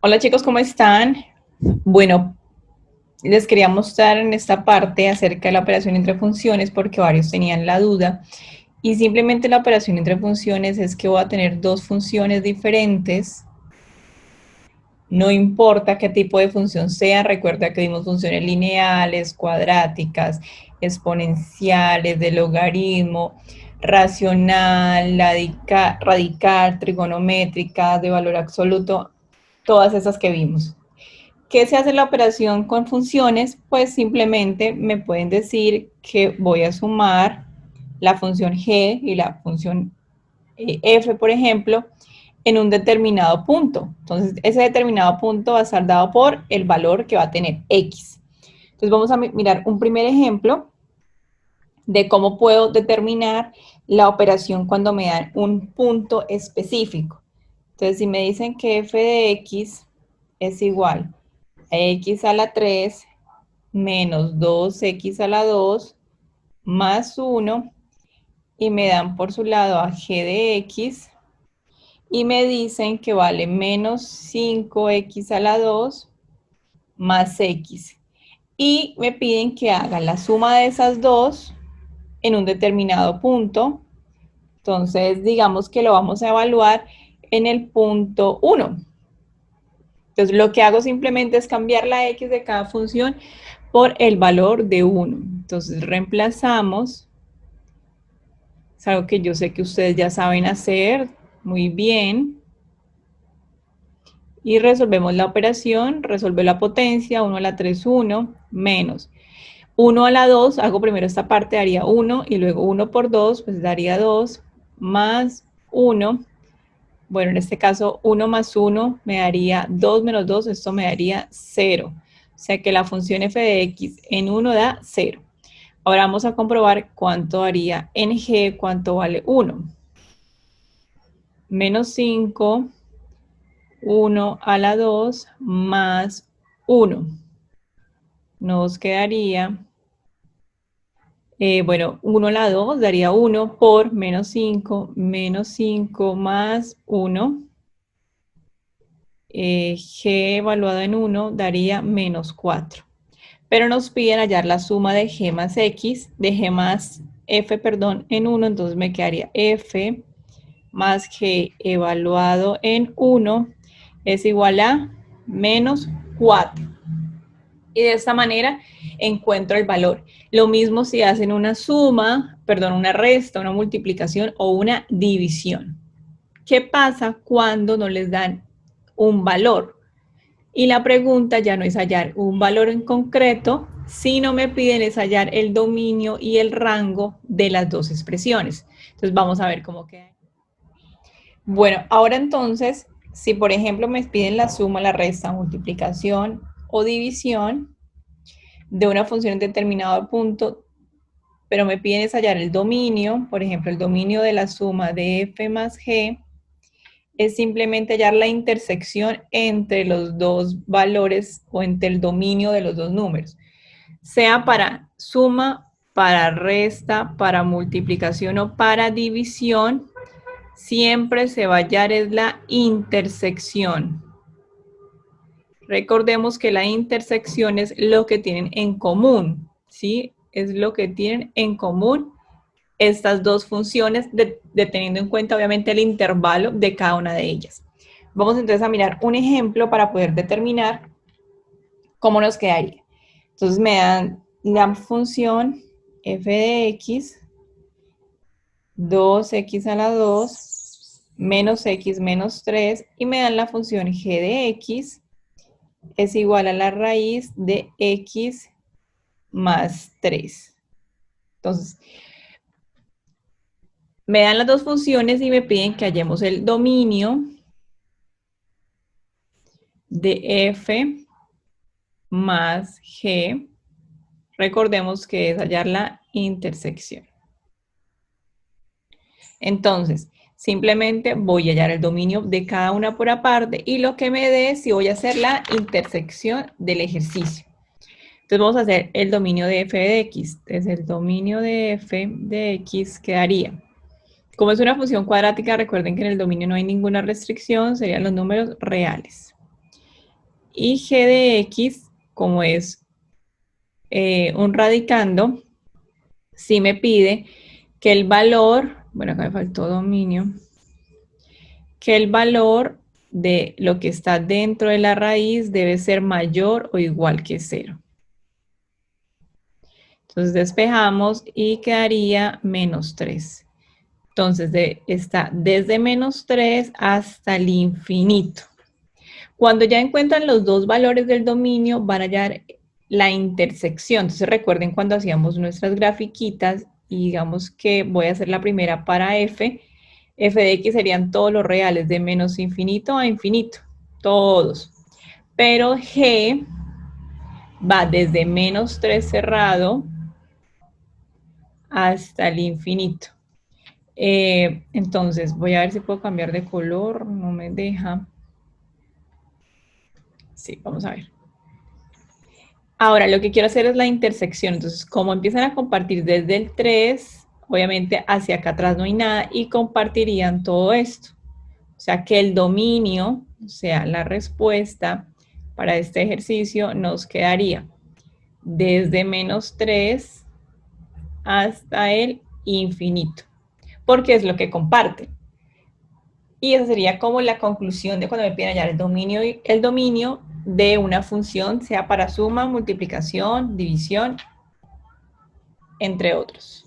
Hola chicos, ¿cómo están? Bueno, les quería mostrar en esta parte acerca de la operación entre funciones porque varios tenían la duda. Y simplemente la operación entre funciones es que voy a tener dos funciones diferentes. No importa qué tipo de función sea, recuerda que vimos funciones lineales, cuadráticas, exponenciales, de logaritmo, racional, radical, trigonométrica, de valor absoluto, todas esas que vimos. ¿Qué se hace en la operación con funciones? Pues simplemente me pueden decir que voy a sumar la función g y la función f, por ejemplo, en un determinado punto. Entonces, ese determinado punto va a estar dado por el valor que va a tener x. Entonces, vamos a mirar un primer ejemplo de cómo puedo determinar la operación cuando me dan un punto específico. Entonces, si me dicen que f de x es igual a x a la 3 menos 2x a la 2 más 1 y me dan por su lado a g de x y me dicen que vale menos 5x a la 2 más x. Y me piden que haga la suma de esas dos en un determinado punto. Entonces, digamos que lo vamos a evaluar en el punto 1. Entonces, lo que hago simplemente es cambiar la x de cada función por el valor de 1. Entonces, reemplazamos. Es algo que yo sé que ustedes ya saben hacer muy bien. Y resolvemos la operación, resolver la potencia, 1 a la 3, 1, menos 1 a la 2, hago primero esta parte, daría 1, y luego 1 por 2, pues daría 2, más 1, bueno, en este caso 1 más 1 me daría 2 menos 2, esto me daría 0. O sea que la función f de x en 1 da 0. Ahora vamos a comprobar cuánto daría en g, cuánto vale 1. Menos 5, 1 a la 2 más 1. Nos quedaría, bueno, 1 a la 2 daría 1 por menos 5 más 1. G evaluado en 1 daría menos 4. Pero nos piden hallar la suma de G más X, de G más F, perdón, en 1, entonces me quedaría F más G evaluado en 1 es igual a menos 4. Y de esta manera encuentro el valor. Lo mismo si hacen una suma, perdón, una resta, una multiplicación o una división. ¿Qué pasa cuando no les dan un valor? Y la pregunta ya no es hallar un valor en concreto, sino me piden es hallar el dominio y el rango de las dos expresiones. Entonces vamos a ver cómo queda. Bueno, ahora entonces, si por ejemplo me piden la suma, la resta, multiplicación o división de una función en determinado punto, pero me piden es hallar el dominio, por ejemplo, el dominio de la suma de f más g, es simplemente hallar la intersección entre los dos valores o entre el dominio de los dos números, sea para suma, para resta, para multiplicación o para división, siempre se va a hallar es la intersección. Recordemos que la intersección es lo que tienen en común, ¿sí? Es lo que tienen en común estas dos funciones, teniendo en cuenta obviamente el intervalo de cada una de ellas. Vamos entonces a mirar un ejemplo para poder determinar cómo nos quedaría. Entonces me dan la función f de x, 2x a la 2, menos x menos 3, y me dan la función g de x es igual a la raíz de x más 3. Entonces, me dan las dos funciones y me piden que hallemos el dominio de f más g. Recordemos que es hallar la intersección. Entonces, simplemente voy a hallar el dominio de cada una por aparte y lo que me dé si voy a hacer la intersección del ejercicio. Entonces vamos a hacer el dominio de f de x. Entonces el dominio de f de x quedaría. Como es una función cuadrática, recuerden que en el dominio no hay ninguna restricción, serían los números reales. Y g de x, como es un radicando, sí me pide que el valor, bueno, acá me faltó dominio, que el valor de lo que está dentro de la raíz debe ser mayor o igual que 0. Entonces despejamos y quedaría menos 3. Entonces está desde menos 3 hasta el infinito. Cuando ya encuentran los dos valores del dominio, van a hallar la intersección. Entonces recuerden cuando hacíamos nuestras grafiquitas y digamos que voy a hacer la primera para f. F de x serían todos los reales de menos infinito a infinito. Todos. Pero g va desde menos 3 cerrado hasta el infinito. Entonces voy a ver si puedo cambiar de color. No me deja. Sí, vamos a ver. Ahora, lo que quiero hacer es la intersección. Entonces, como empiezan a compartir desde el 3, obviamente hacia acá atrás no hay nada y compartirían todo esto. O sea, que el dominio, o sea, la respuesta para este ejercicio nos quedaría desde menos 3 hasta el infinito, porque es lo que comparten. Y esa sería como la conclusión de cuando me piden hallar el dominio de una función, sea para suma, multiplicación, división, entre otros.